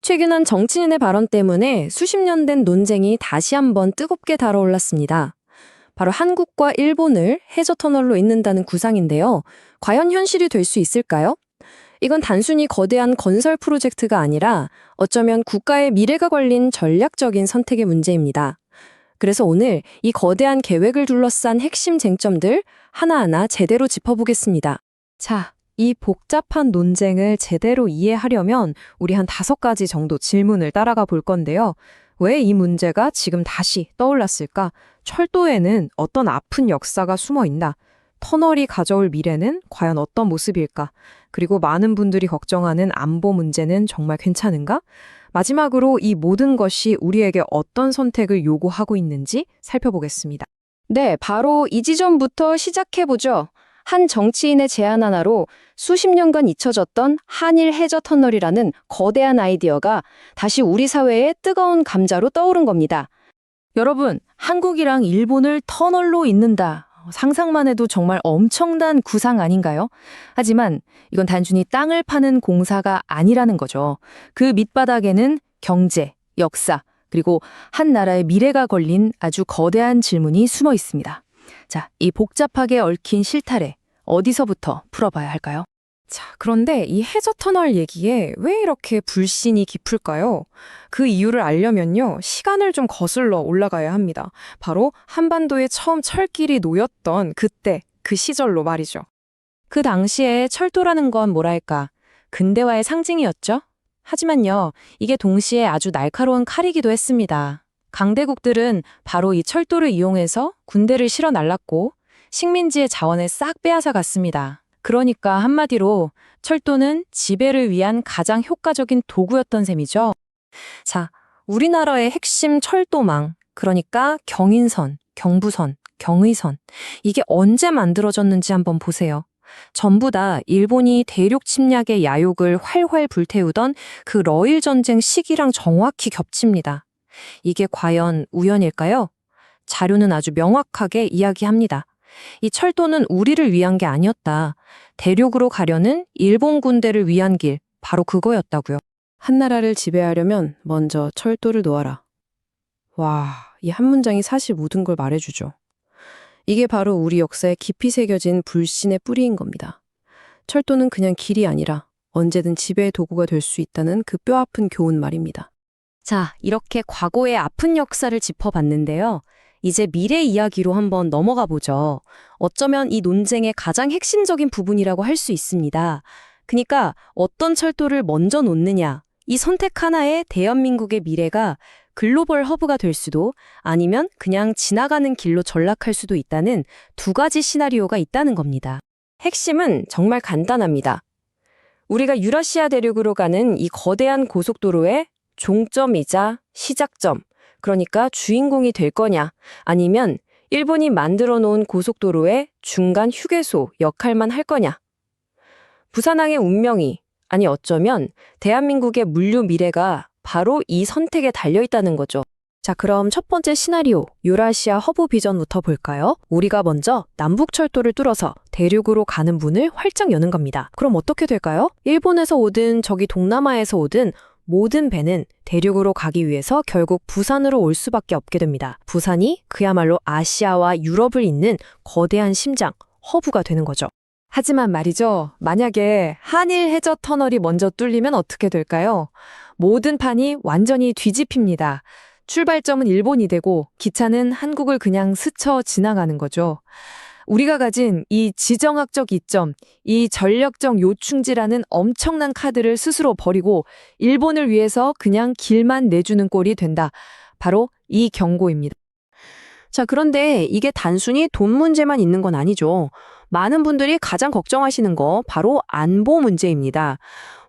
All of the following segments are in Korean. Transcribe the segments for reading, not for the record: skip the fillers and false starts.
최근 한 정치인의 발언 때문에 수십 년 된 논쟁이 다시 한번 뜨겁게 달아올랐습니다. 바로 한국과 일본을 해저터널로 잇는다는 구상인데요. 과연 현실이 될 수 있을까요? 이건 단순히 거대한 건설 프로젝트가 아니라 어쩌면 국가의 미래가 걸린 전략적인 선택의 문제입니다. 그래서 오늘 이 거대한 계획을 둘러싼 핵심 쟁점들 하나하나 제대로 짚어보겠습니다. 자, 이 복잡한 논쟁을 제대로 이해하려면 우리 한 5가지 정도 질문을 따라가 볼 건데요. 왜 이 문제가 지금 다시 떠올랐을까? 철도에는 어떤 아픈 역사가 숨어 있나? 터널이 가져올 미래는 과연 어떤 모습일까? 그리고 많은 분들이 걱정하는 안보 문제는 정말 괜찮은가? 마지막으로 이 모든 것이 우리에게 어떤 선택을 요구하고 있는지 살펴보겠습니다. 네, 바로 이 지점부터 시작해보죠. 한 정치인의 제안 하나로 수십 년간 잊혀졌던 한일 해저터널이라는 거대한 아이디어가 다시 우리 사회의 뜨거운 감자로 떠오른 겁니다. 여러분, 한국이랑 일본을 터널로 잇는다. 상상만 해도 정말 엄청난 구상 아닌가요? 하지만 이건 단순히 땅을 파는 공사가 아니라는 거죠. 그 밑바닥에는 경제, 역사, 그리고 한 나라의 미래가 걸린 아주 거대한 질문이 숨어 있습니다. 자, 이 복잡하게 얽힌 실타래, 어디서부터 풀어봐야 할까요? 자, 그런데 이 해저터널 얘기에 왜 이렇게 불신이 깊을까요? 그 이유를 알려면요, 시간을 좀 거슬러 올라가야 합니다. 바로 한반도에 처음 철길이 놓였던 그때, 그 시절로 말이죠. 그 당시에 철도라는 건 뭐랄까, 근대화의 상징이었죠? 하지만요, 이게 동시에 아주 날카로운 칼이기도 했습니다. 강대국들은 바로 이 철도를 이용해서 군대를 실어 날랐고 식민지의 자원을 싹 빼앗아 갔습니다. 그러니까 한마디로 철도는 지배를 위한 가장 효과적인 도구였던 셈이죠. 자, 우리나라의 핵심 철도망, 그러니까 경인선, 경부선, 경의선, 이게 언제 만들어졌는지 한번 보세요. 전부 다 일본이 대륙 침략의 야욕을 활활 불태우던 그 러일 전쟁 시기랑 정확히 겹칩니다. 이게 과연 우연일까요? 자료는 아주 명확하게 이야기합니다. 이 철도는 우리를 위한 게 아니었다. 대륙으로 가려는 일본 군대를 위한 길, 바로 그거였다고요. 한 나라를 지배하려면 먼저 철도를 놓아라. 와, 이 한 문장이 사실 모든 걸 말해주죠. 이게 바로 우리 역사에 깊이 새겨진 불신의 뿌리인 겁니다. 철도는 그냥 길이 아니라 언제든 지배의 도구가 될 수 있다는 그 뼈아픈 교훈 말입니다. 자, 이렇게 과거의 아픈 역사를 짚어봤는데요. 이제 미래 이야기로 한번 넘어가 보죠. 어쩌면 이 논쟁의 가장 핵심적인 부분이라고 할 수 있습니다. 그러니까 어떤 철도를 먼저 놓느냐, 이 선택 하나에 대한민국의 미래가 글로벌 허브가 될 수도 아니면 그냥 지나가는 길로 전락할 수도 있다는 2가지 시나리오가 있다는 겁니다. 핵심은 정말 간단합니다. 우리가 유라시아 대륙으로 가는 이 거대한 고속도로의 종점이자 시작점, 그러니까 주인공이 될 거냐, 아니면 일본이 만들어 놓은 고속도로의 중간 휴게소 역할만 할 거냐. 부산항의 운명이, 아니 어쩌면 대한민국의 물류 미래가 바로 이 선택에 달려있다는 거죠. 자, 그럼 첫 번째 시나리오, 유라시아 허브 비전부터 볼까요? 우리가 먼저 남북철도를 뚫어서 대륙으로 가는 문을 활짝 여는 겁니다. 그럼 어떻게 될까요? 일본에서 오든 저기 동남아에서 오든 모든 배는 대륙으로 가기 위해서 결국 부산으로 올 수밖에 없게 됩니다. 부산이 그야말로 아시아와 유럽을 잇는 거대한 심장, 허브가 되는 거죠. 하지만 말이죠. 만약에 한일 해저 터널이 먼저 뚫리면 어떻게 될까요? 모든 판이 완전히 뒤집힙니다. 출발점은 일본이 되고 기차는 한국을 그냥 스쳐 지나가는 거죠. 우리가 가진 이 지정학적 이점, 이 전략적 요충지라는 엄청난 카드를 스스로 버리고 일본을 위해서 그냥 길만 내주는 꼴이 된다. 바로 이 경고입니다. 자, 그런데 이게 단순히 돈 문제만 있는 건 아니죠. 많은 분들이 가장 걱정하시는 거 바로 안보 문제입니다.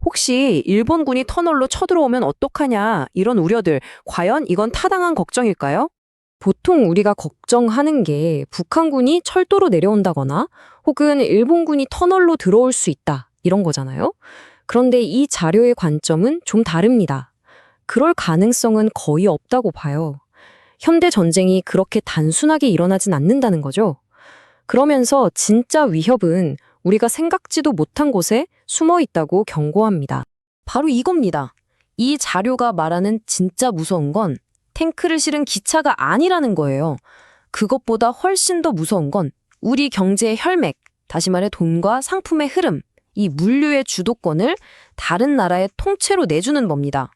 혹시 일본군이 터널로 쳐들어오면 어떡하냐 이런 우려들, 과연 이건 타당한 걱정일까요? 보통 우리가 걱정하는 게 북한군이 철도로 내려온다거나 혹은 일본군이 터널로 들어올 수 있다 이런 거잖아요. 그런데 이 자료의 관점은 좀 다릅니다. 그럴 가능성은 거의 없다고 봐요. 현대 전쟁이 그렇게 단순하게 일어나진 않는다는 거죠. 그러면서 진짜 위협은 우리가 생각지도 못한 곳에 숨어 있다고 경고합니다. 바로 이겁니다. 이 자료가 말하는 진짜 무서운 건 탱크를 실은 기차가 아니라는 거예요. 그것보다 훨씬 더 무서운 건 우리 경제의 혈맥, 다시 말해 돈과 상품의 흐름, 이 물류의 주도권을 다른 나라의 통째로 내주는 법니다.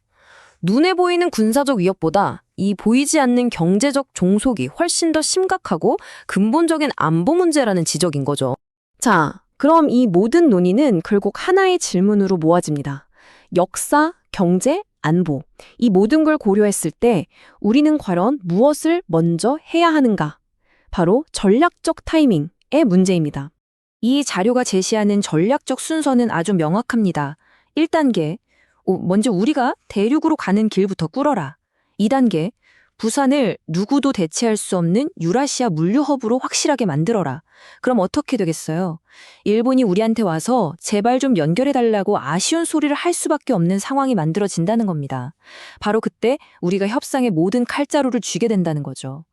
눈에 보이는 군사적 위협보다 이 보이지 않는 경제적 종속이 훨씬 더 심각하고 근본적인 안보 문제라는 지적인 거죠. 자, 그럼 이 모든 논의는 결국 하나의 질문으로 모아집니다. 역사, 경제, 안보. 이 모든 걸 고려했을 때 우리는 과연 무엇을 먼저 해야 하는가? 바로 전략적 타이밍의 문제입니다. 이 자료가 제시하는 전략적 순서는 아주 명확합니다. 1단계, 먼저 우리가 대륙으로 가는 길부터 꿇어라. 2단계, 부산을 누구도 대체할 수 없는 유라시아 물류 허브로 확실하게 만들어라. 그럼 어떻게 되겠어요? 일본이 우리한테 와서 제발 좀 연결해달라고 아쉬운 소리를 할 수밖에 없는 상황이 만들어진다는 겁니다. 바로 그때 우리가 협상의 모든 칼자루를 쥐게 된다는 거죠.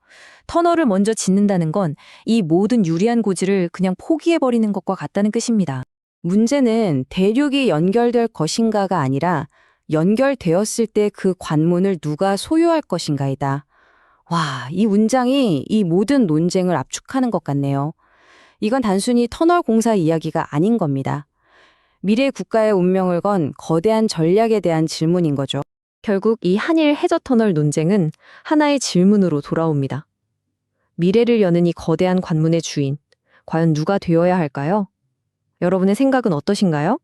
터널을 먼저 짓는다는 건 이 모든 유리한 고지를 그냥 포기해버리는 것과 같다는 뜻입니다. 문제는 대륙이 연결될 것인가가 아니라 연결되었을 때 그 관문을 누가 소유할 것인가이다. 와, 이 문장이 이 모든 논쟁을 압축하는 것 같네요. 이건 단순히 터널 공사 이야기가 아닌 겁니다. 미래 국가의 운명을 건 거대한 전략에 대한 질문인 거죠. 결국 이 한일 해저터널 논쟁은 하나의 질문으로 돌아옵니다. 미래를 여는 이 거대한 관문의 주인, 과연 누가 되어야 할까요? 여러분의 생각은 어떠신가요?